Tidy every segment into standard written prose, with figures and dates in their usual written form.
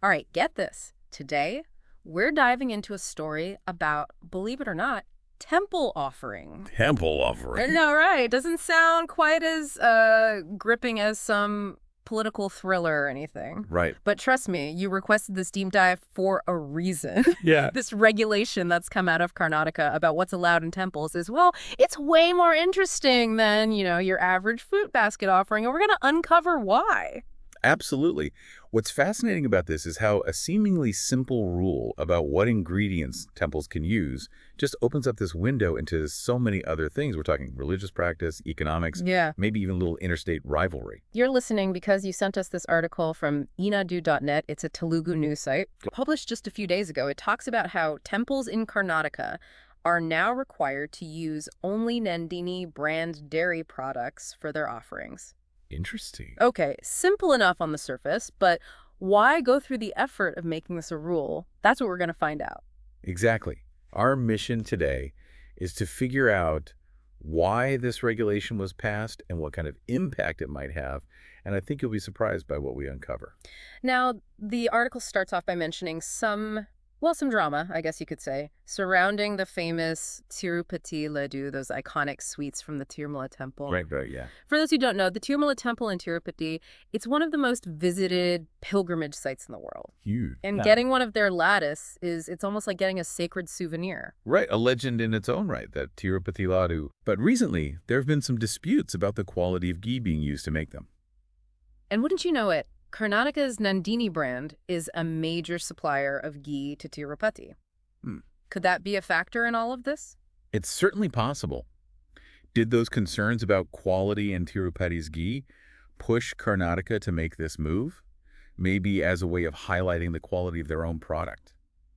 All right, get this. Today, we're diving into a story about, believe it or not, temple offering. Temple offering. No, right. Doesn't sound quite as gripping as some political thriller or anything. Right. But trust me, you requested this deep dive for a reason. Yeah. This regulation that's come out of Karnataka about what's allowed in temples is, well, it's way more interesting than, your average fruit basket offering, and we're going to uncover why. Absolutely. What's fascinating about this is how a seemingly simple rule about what ingredients temples can use just opens up this window into so many other things. We're talking religious practice, economics, Yeah. maybe even a little interstate rivalry. You're listening because you sent us this article from inadu.net. It's a Telugu news site, published just a few days ago. It talks about how temples in Karnataka are now required to use only Nandini brand dairy products for their offerings. Interesting. Okay, simple enough on the surface, but why go through the effort of making this a rule? That's what we're going to find out. Exactly. Our mission today is to figure out why this regulation was passed and what kind of impact it might have. And I think you'll be surprised by what we uncover. Now, the article starts off by mentioning some drama, I guess you could say, surrounding the famous tirupati laddu, those iconic sweets from the Tirumala temple. Right, yeah. For those who don't know, the Tirumala temple in Tirupati, it's one of the most visited pilgrimage sites in the world. Huge. And Yeah. getting one of their laddus it's almost like getting a sacred souvenir. Right, a legend in its own right, that tirupati laddu. But recently, there have been some disputes about the quality of ghee being used to make them. And wouldn't you know it, Karnataka's Nandini brand is a major supplier of ghee to Tirupati. Hmm. Could that be a factor in all of this? It's certainly possible. Did those concerns about quality in Tirupati's ghee push Karnataka to make this move? Maybe as a way of highlighting the quality of their own product.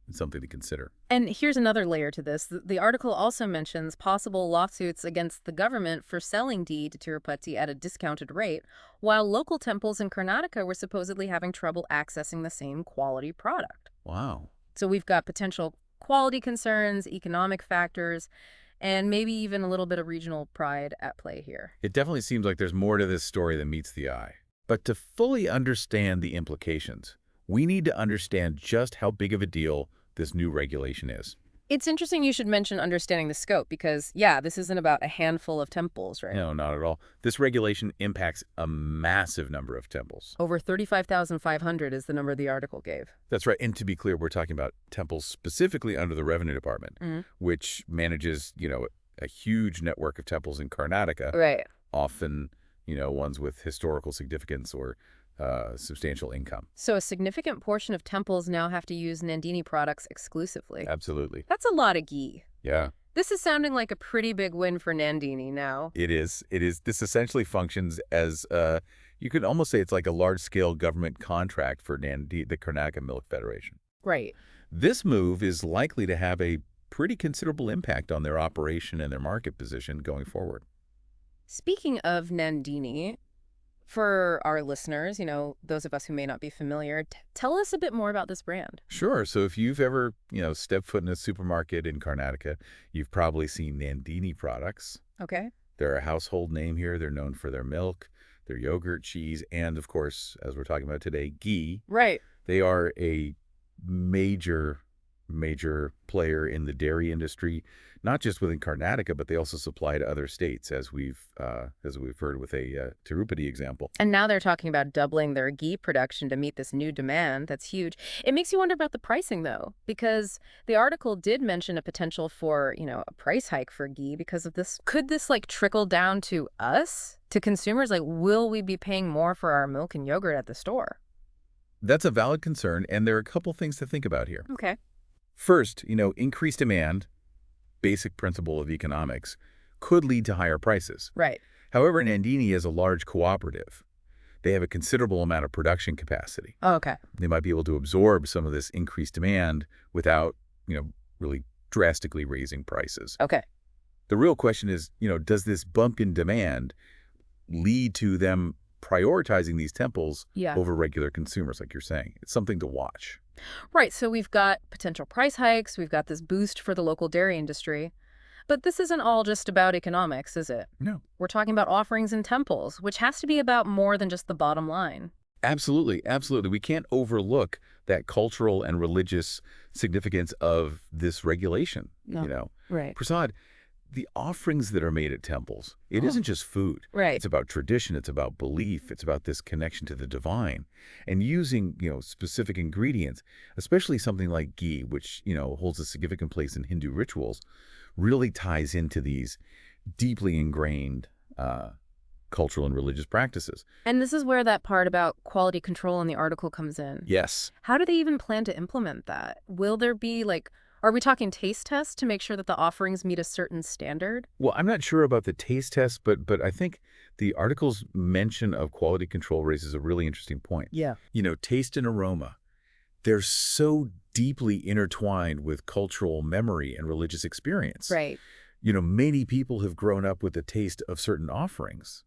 It's something to consider. And here's another layer to this. The article also mentions possible lawsuits against the government for selling ghee to Tirupati at a discounted rate, while local temples in Karnataka were supposedly having trouble accessing the same quality product. Wow. So we've got potential quality concerns, economic factors, and maybe even a little bit of regional pride at play here. It definitely seems like there's more to this story than meets the eye. But to fully understand the implications, we need to understand just how big of a deal this new regulation is. It's interesting you should mention understanding the scope because, yeah, this isn't about a handful of temples, right? No, not at all. This regulation impacts a massive number of temples. Over 35,500 is the number the article gave. That's right. And to be clear, we're talking about temples specifically under the Revenue Department, which manages, a huge network of temples in Karnataka, Right. often, ones with historical significance or substantial income. So a significant portion of temples now have to use Nandini products exclusively. Absolutely. That's a lot of ghee. Yeah, This is sounding like a pretty big win for Nandini now. it is. It is. This essentially functions as, you could almost say it's like a large-scale government contract for the Karnataka Milk Federation. Right. This move is likely to have a pretty considerable impact on their operation and their market position going forward. Speaking of Nandini, for our listeners, those of us who may not be familiar, tell us a bit more about this brand. Sure. So if you've ever, stepped foot in a supermarket in Karnataka, you've probably seen Nandini products. Okay. They're a household name here. They're known for their milk, their yogurt, cheese, and of course, as we're talking about today, ghee. Right. They are a major player in the dairy industry, not just within Karnataka, but they also supply to other states, as we've heard with a Tirupati example. And now they're talking about doubling their ghee production to meet this new demand. That's huge. It makes you wonder about the pricing, though, because the article did mention a potential for, a price hike for ghee because of this. Could this, trickle down to us, to consumers? Will we be paying more for our milk and yogurt at the store? That's a valid concern, and there are a couple things to think about here. Okay. First, increased demand, basic principle of economics, could lead to higher prices. Right. However, Nandini is a large cooperative. They have a considerable amount of production capacity. Oh, okay. They might be able to absorb some of this increased demand without, really drastically raising prices. Okay. The real question is, does this bump in demand lead to them prioritizing these temples Yeah. over regular consumers, like you're saying? It's something to watch. Right. So we've got potential price hikes. We've got this boost for the local dairy industry. But this isn't all just about economics, is it? No. We're talking about offerings in temples, which has to be about more than just the bottom line. Absolutely, absolutely. We can't overlook that cultural and religious significance of this regulation, No. Right. Prasad, the offerings that are made at temples, it isn't just food. Right. It's about tradition, it's about belief, it's about this connection to the divine. And using, specific ingredients, especially something like ghee, which, holds a significant place in Hindu rituals, really ties into these deeply ingrained cultural and religious practices. And this is where that part about quality control in the article comes in. Yes. How do they even plan to implement that? Will there be are we talking taste tests to make sure that the offerings meet a certain standard? Well, I'm not sure about the taste test, but I think the article's mention of quality control raises a really interesting point. Yeah. Taste and aroma, they're so deeply intertwined with cultural memory and religious experience. Right. Many people have grown up with the taste of certain offerings,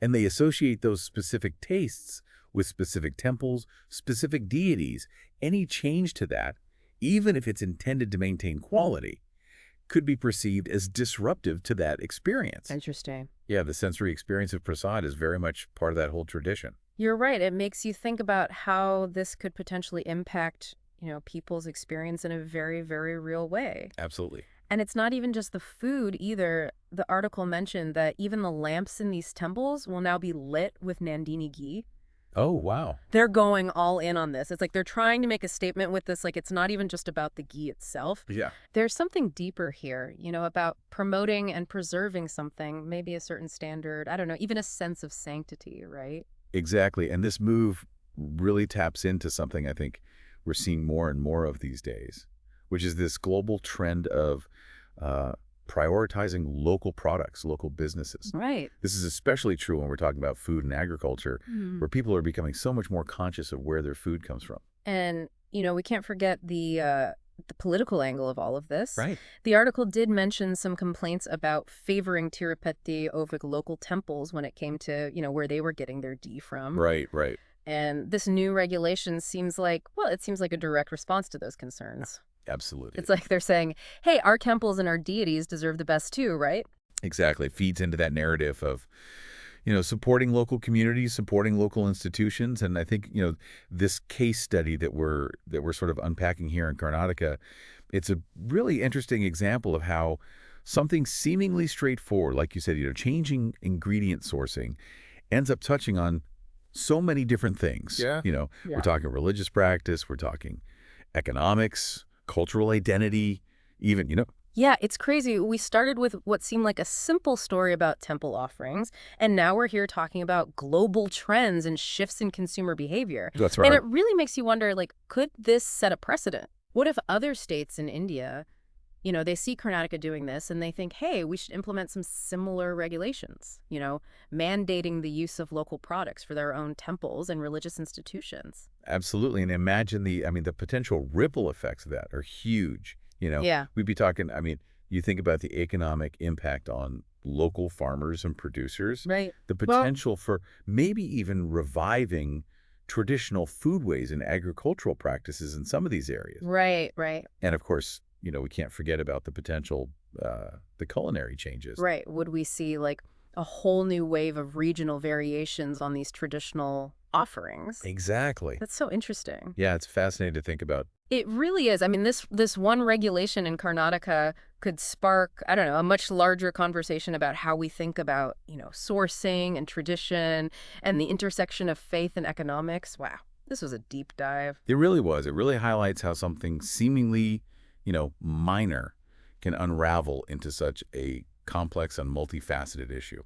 and they associate those specific tastes with specific temples, specific deities. Any change to that, even if it's intended to maintain quality, could be perceived as disruptive to that experience. Interesting. Yeah, the sensory experience of prasad is very much part of that whole tradition. You're right. It makes you think about how this could potentially impact, people's experience in a very, very real way. Absolutely. And it's not even just the food either. The article mentioned that even the lamps in these temples will now be lit with Nandini ghee. Oh, wow. They're going all in on this. It's like they're trying to make a statement with this, like it's not even just about the ghee itself. Yeah. There's something deeper here, about promoting and preserving something, maybe a certain standard, I don't know, even a sense of sanctity, right? Exactly. And this move really taps into something I think we're seeing more and more of these days, which is this global trend of prioritizing local products, local businesses. Right. This is especially true when we're talking about food and agriculture, where people are becoming so much more conscious of where their food comes from. And, we can't forget the political angle of all of this. Right. The article did mention some complaints about favoring tirupati over local temples when it came to, where they were getting their ghee from. Right, right. And this new regulation seems like a direct response to those concerns. Absolutely. It's like they're saying, hey, our temples and our deities deserve the best too, right? Exactly. Feeds into that narrative of, supporting local communities, supporting local institutions. And I think, this case study that we're sort of unpacking here in Karnataka, it's a really interesting example of how something seemingly straightforward, like you said, changing ingredient sourcing ends up touching on so many different things. Yeah. We're talking religious practice, we're talking economics, cultural identity, even, Yeah, it's crazy. We started with what seemed like a simple story about temple offerings, and now we're here talking about global trends and shifts in consumer behavior. That's right. And it really makes you wonder, could this set a precedent? What if other states in India, they see Karnataka doing this and they think, hey, we should implement some similar regulations, mandating the use of local products for their own temples and religious institutions. Absolutely. And imagine the potential ripple effects of that are huge. Yeah. We'd be talking, you think about the economic impact on local farmers and producers. Right. The potential for maybe even reviving traditional foodways and agricultural practices in some of these areas. Right, right. And of course, we can't forget about the potential, the culinary changes. Right. Would we see a whole new wave of regional variations on these traditional offerings? Exactly. That's so interesting. Yeah, it's fascinating to think about. It really is. I mean, this one regulation in Karnataka could spark, I don't know, a much larger conversation about how we think about, sourcing and tradition and the intersection of faith and economics. Wow, this was a deep dive. It really was. It really highlights how something seemingly, minor can unravel into such a complex and multifaceted issue.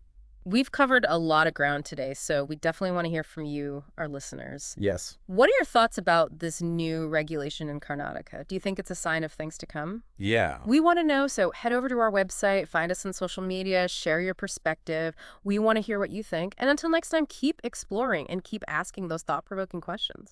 We've covered a lot of ground today, so we definitely want to hear from you, our listeners. Yes. What are your thoughts about this new regulation in Karnataka? Do you think it's a sign of things to come? Yeah. We want to know, so head over to our website, find us on social media, share your perspective. We want to hear what you think. And until next time, keep exploring and keep asking those thought-provoking questions.